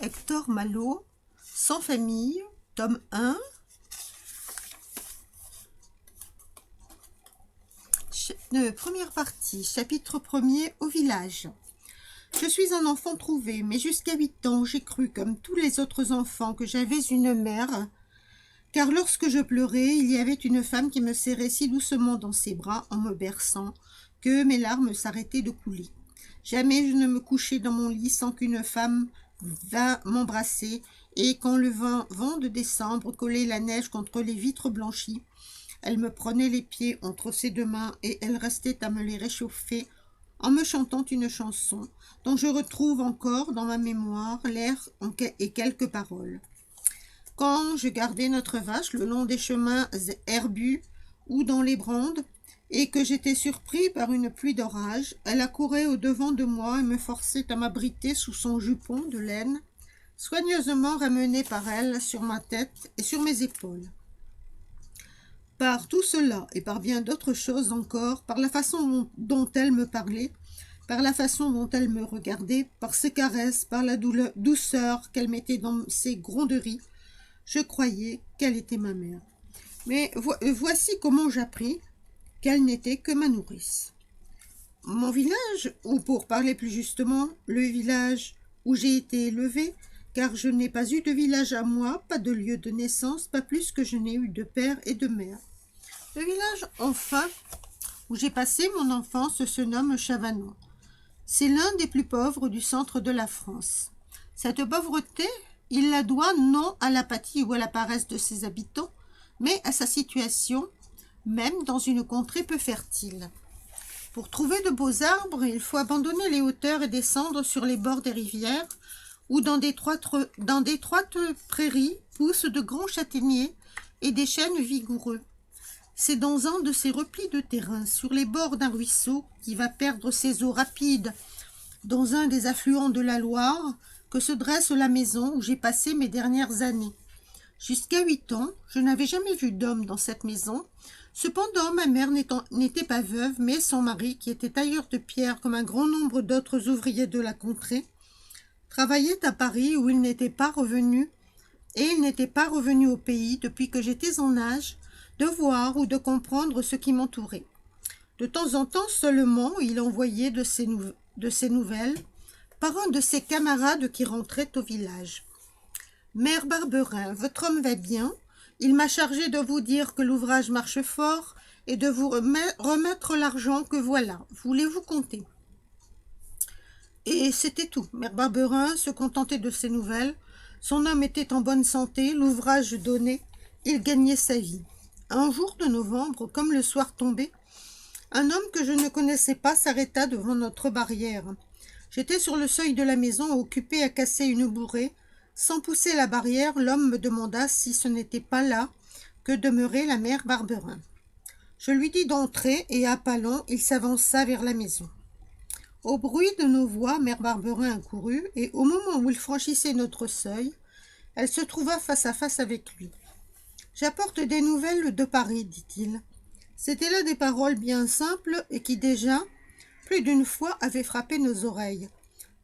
Hector Malot, Sans famille, tome 1. Première partie, chapitre 1er, au village. Je suis un enfant trouvé, mais jusqu'à 8 ans, j'ai cru, comme tous les autres enfants, que j'avais une mère, car lorsque je pleurais, il y avait une femme qui me serrait si doucement dans ses bras en me berçant, que mes larmes s'arrêtaient de couler. Jamais je ne me couchais dans mon lit sans qu'une femme vînt m'embrasser, et quand le vent de décembre collait la neige contre les vitres blanchies, elle me prenait les pieds entre ses deux mains et elle restait à me les réchauffer en me chantant une chanson dont je retrouve encore dans ma mémoire l'air et quelques paroles. Quand je gardais notre vache le long des chemins herbus ou dans les brandes, et que j'étais surpris par une pluie d'orage, elle accourait au-devant de moi et me forçait à m'abriter sous son jupon de laine, soigneusement ramené par elle sur ma tête et sur mes épaules. Par tout cela et par bien d'autres choses encore, par la façon dont elle me parlait, par la façon dont elle me regardait, par ses caresses, par la douceur qu'elle mettait dans ses gronderies, je croyais qu'elle était ma mère. Mais voici comment j'appris qu'elle n'était que ma nourrice. Mon village, ou pour parler plus justement, le village où j'ai été élevée, car je n'ai pas eu de village à moi, pas de lieu de naissance, pas plus que je n'ai eu de père et de mère. Le village, enfin, où j'ai passé mon enfance se nomme Chavanon. C'est l'un des plus pauvres du centre de la France. Cette pauvreté, il la doit non à l'apathie ou à la paresse de ses habitants, mais à sa situation, même dans une contrée peu fertile. Pour trouver de beaux arbres, il faut abandonner les hauteurs et descendre sur les bords des rivières, où dans d'étroites prairies poussent de grands châtaigniers et des chênes vigoureux. C'est dans un de ces replis de terrain, sur les bords d'un ruisseau qui va perdre ses eaux rapides dans un des affluents de la Loire, que se dresse la maison où j'ai passé mes dernières années. Jusqu'à 8 ans, je n'avais jamais vu d'homme dans cette maison. Cependant, ma mère n'était pas veuve, mais son mari, qui était tailleur de pierre comme un grand nombre d'autres ouvriers de la contrée, travaillait à Paris où il n'était pas revenu, et il n'était pas revenu au pays depuis que j'étais en âge de voir ou de comprendre ce qui m'entourait. De temps en temps seulement, il envoyait de ses nouvelles par un de ses camarades qui rentrait au village. « Mère Barberin, votre homme va bien. Il m'a chargé de vous dire que l'ouvrage marche fort et de vous remettre l'argent que voilà. Voulez-vous compter ?» Et c'était tout. Mère Barberin se contentait de ces nouvelles. Son homme était en bonne santé, l'ouvrage donné, il gagnait sa vie. Un jour de novembre, comme le soir tombait, un homme que je ne connaissais pas s'arrêta devant notre barrière. J'étais sur le seuil de la maison, occupé à casser une bourrée. Sans pousser la barrière, l'homme me demanda si ce n'était pas là que demeurait la mère Barberin. Je lui dis d'entrer et à pas lents, il s'avança vers la maison. Au bruit de nos voix, mère Barberin accourut et au moment où il franchissait notre seuil, elle se trouva face à face avec lui. « J'apporte des nouvelles de Paris, dit-il. » C'étaient là des paroles bien simples et qui déjà, plus d'une fois, avaient frappé nos oreilles.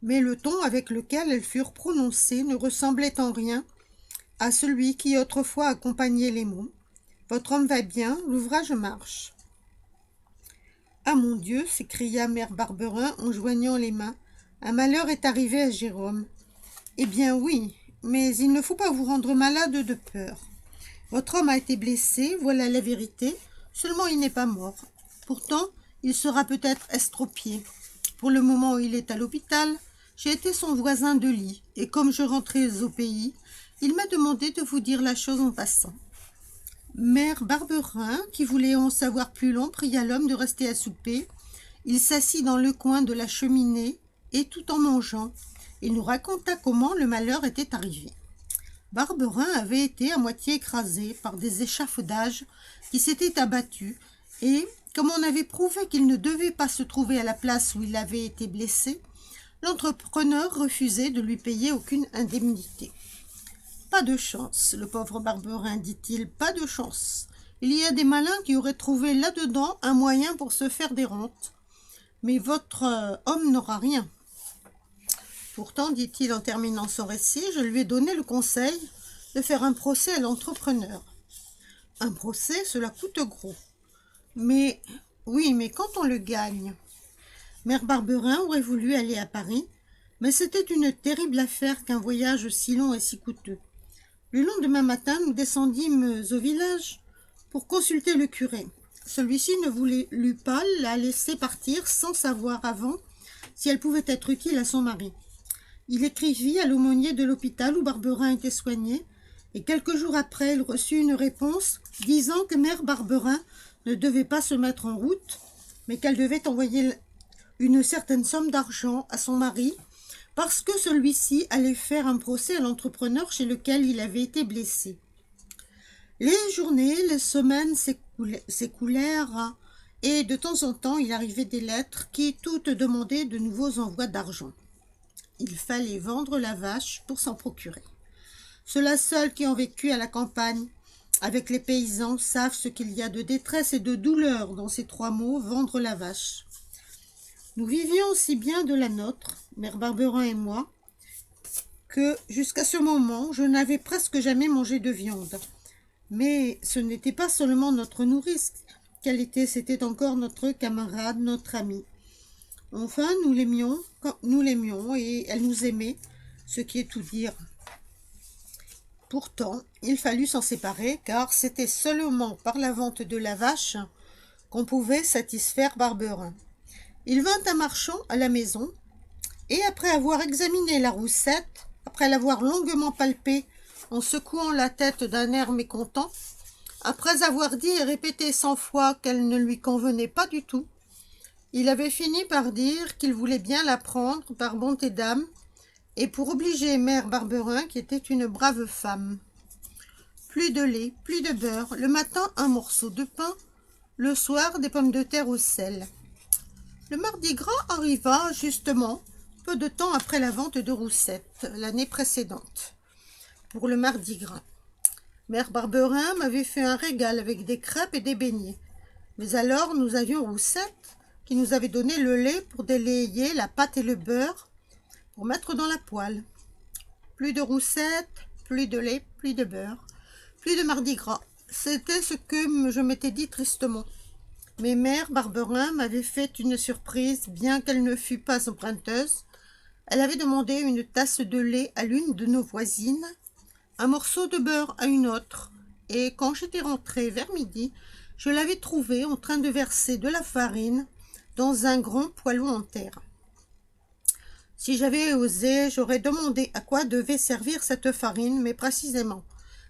Mais le ton avec lequel elles furent prononcées ne ressemblait en rien à celui qui autrefois accompagnait les mots. « Votre homme va bien, l'ouvrage marche. » « Ah mon Dieu !» s'écria mère Barberin en joignant les mains. « Un malheur est arrivé à Jérôme. » « Eh bien oui, mais il ne faut pas vous rendre malade de peur. Votre homme a été blessé, voilà la vérité, seulement il n'est pas mort. Pourtant, il sera peut-être estropié. Pour le moment où il est à l'hôpital, j'ai été son voisin de lit, et comme je rentrais au pays, il m'a demandé de vous dire la chose en passant. » Mère Barberin, qui voulait en savoir plus long, pria l'homme de rester à souper. Il s'assit dans le coin de la cheminée, et tout en mangeant, il nous raconta comment le malheur était arrivé. Barberin avait été à moitié écrasé par des échafaudages qui s'étaient abattus, et, comme on avait prouvé qu'il ne devait pas se trouver à la place où il avait été blessé, l'entrepreneur refusait de lui payer aucune indemnité. « Pas de chance, le pauvre Barberin, dit-il, pas de chance. Il y a des malins qui auraient trouvé là-dedans un moyen pour se faire des rentes. Mais votre homme n'aura rien. » Pourtant, dit-il en terminant son récit, je lui ai donné le conseil de faire un procès à l'entrepreneur. Un procès, cela coûte gros. Mais, oui, mais quand on le gagne? Mère Barberin aurait voulu aller à Paris, mais c'était une terrible affaire qu'un voyage si long et si coûteux. Le lendemain matin, nous descendîmes au village pour consulter le curé. Celui-ci ne voulut pas la laisser partir sans savoir avant si elle pouvait être utile à son mari. Il écrivit à l'aumônier de l'hôpital où Barberin était soignée, et quelques jours après, il reçut une réponse disant que mère Barberin ne devait pas se mettre en route, mais qu'elle devait envoyer une certaine somme d'argent à son mari, parce que celui-ci allait faire un procès à l'entrepreneur chez lequel il avait été blessé. Les journées, les semaines s'écoulèrent, et de temps en temps, il arrivait des lettres qui toutes demandaient de nouveaux envois d'argent. Il fallait vendre la vache pour s'en procurer. Ceux-là seuls qui ont vécu à la campagne avec les paysans savent ce qu'il y a de détresse et de douleur dans ces 3 mots, vendre la vache. Nous vivions aussi bien de la nôtre, mère Barberin et moi, que jusqu'à ce moment, je n'avais presque jamais mangé de viande. Mais ce n'était pas seulement notre nourrice qu'elle était, c'était encore notre camarade, notre amie. Enfin, nous l'aimions et elle nous aimait, ce qui est tout dire. Pourtant, il fallut s'en séparer, car c'était seulement par la vente de la vache qu'on pouvait satisfaire Barberin. Il vint un marchand à la maison, et après avoir examiné la roussette, après l'avoir longuement palpée en secouant la tête d'un air mécontent, après avoir dit et répété 100 fois qu'elle ne lui convenait pas du tout, il avait fini par dire qu'il voulait bien la prendre par bonté d'âme et pour obliger mère Barberin, qui était une brave femme. Plus de lait, plus de beurre, le matin un morceau de pain, le soir des pommes de terre au sel. Le Mardi Gras arriva justement peu de temps après la vente de Roussette, l'année précédente. Pour le Mardi Gras, mère Barberin m'avait fait un régal avec des crêpes et des beignets. Mais alors nous avions Roussette, qui nous avait donné le lait pour délayer la pâte et le beurre pour mettre dans la poêle. Plus de Roussette, plus de lait, plus de beurre, plus de Mardi Gras. C'était ce que je m'étais dit tristement. Mais mère Barberin m'avait fait une surprise, bien qu'elle ne fût pas emprunteuse. Elle avait demandé une tasse de lait à l'une de nos voisines, un morceau de beurre à une autre, et quand j'étais rentrée vers midi, je l'avais trouvée en train de verser de la farine dans un grand poêlon en terre. Si j'avais osé, j'aurais demandé à quoi devait servir cette farine, mais précisément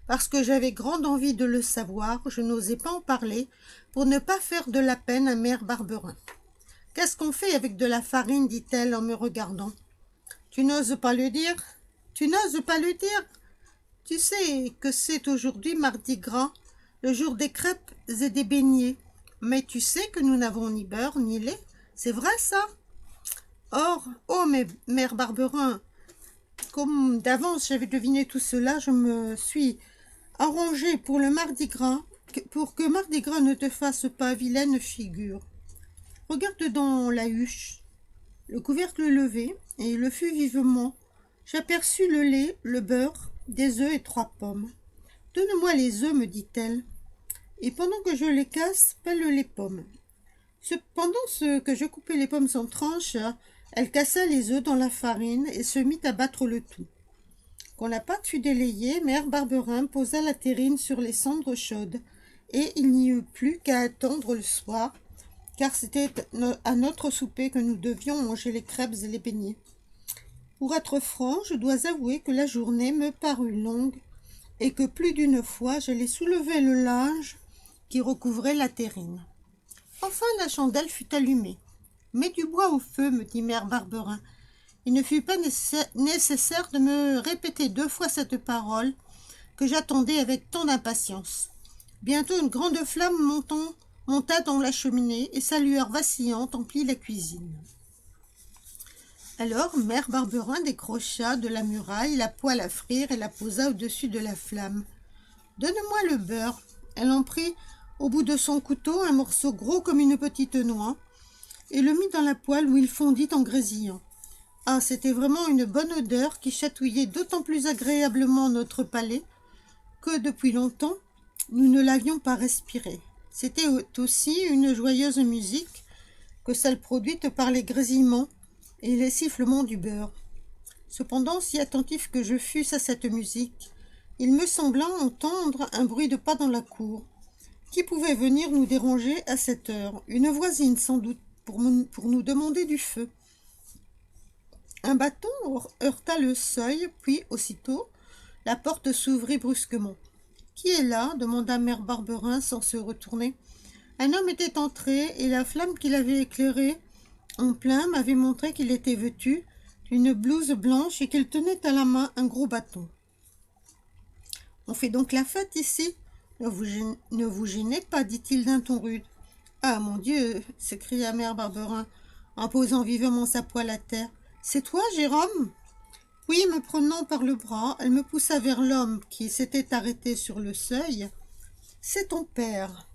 parce que j'avais grande envie de le savoir, je n'osais pas en parler pour ne pas faire de la peine à mère Barberin. « Qu'est-ce qu'on fait avec de la farine » dit-elle en me regardant. « Tu n'oses pas le dire? Tu n'oses pas le dire? Tu sais que c'est aujourd'hui Mardi Gras, le jour des crêpes et des beignets. Mais tu sais que nous n'avons ni beurre ni lait, c'est vrai ça? Or, oh mais mère Barberin, comme d'avance j'avais deviné tout cela, je me suis arrangée pour le Mardi Gras, pour que Mardi Gras ne te fasse pas vilaine figure. Regarde dans la huche. Le couvercle levé, et il le fut vivement. J'aperçus le lait, le beurre, des œufs et 3 pommes. « Donne-moi les œufs, me dit-elle, et pendant que je les casse, pèle les pommes. » Pendant que je coupais les pommes en tranches, elle cassa les œufs dans la farine et se mit à battre le tout. Quand la pâte fut délayée, mère Barberin posa la terrine sur les cendres chaudes, et il n'y eut plus qu'à attendre le soir, car c'était à notre souper que nous devions manger les crêpes et les beignets. Pour être franc, je dois avouer que la journée me parut longue, et que plus d'une fois j'allais soulever le linge qui recouvrait la terrine. Enfin la chandelle fut allumée. « Mets du bois au feu, me dit mère Barberin. Il ne fut pas nécessaire de me répéter 2 fois cette parole que j'attendais avec tant d'impatience. Bientôt une grande flamme monta dans la cheminée et sa lueur vacillante emplit la cuisine. Alors mère Barberin décrocha de la muraille la poêle à frire et la posa au-dessus de la flamme. « Donne-moi le beurre. » Elle en prit au bout de son couteau un morceau gros comme une petite noix et le mit dans la poêle où il fondit en grésillant. Ah, c'était vraiment une bonne odeur qui chatouillait d'autant plus agréablement notre palais que depuis longtemps, nous ne l'avions pas respirée. C'était aussi une joyeuse musique que celle produite par les grésillements et les sifflements du beurre. Cependant, si attentif que je fusse à cette musique, il me sembla entendre un bruit de pas dans la cour. Qui pouvait venir nous déranger à cette heure? Une voisine, sans doute, pour nous demander du feu. Un bâton heurta le seuil, puis, aussitôt, la porte s'ouvrit brusquement. « Qui est là ?» demanda mère Barberin sans se retourner. Un homme était entré, et la flamme qui l'avait éclairé en plein m'avait montré qu'il était vêtu d'une blouse blanche et qu'il tenait à la main un gros bâton. « On fait donc la fête ici ? Ne vous gênez pas, dit-il d'un ton rude. « Ah, mon Dieu !» s'écria mère Barberin, en posant vivement sa poêle à terre. « C'est toi, Jérôme ?» Puis, me prenant par le bras, elle me poussa vers l'homme qui s'était arrêté sur le seuil. « C'est ton père. »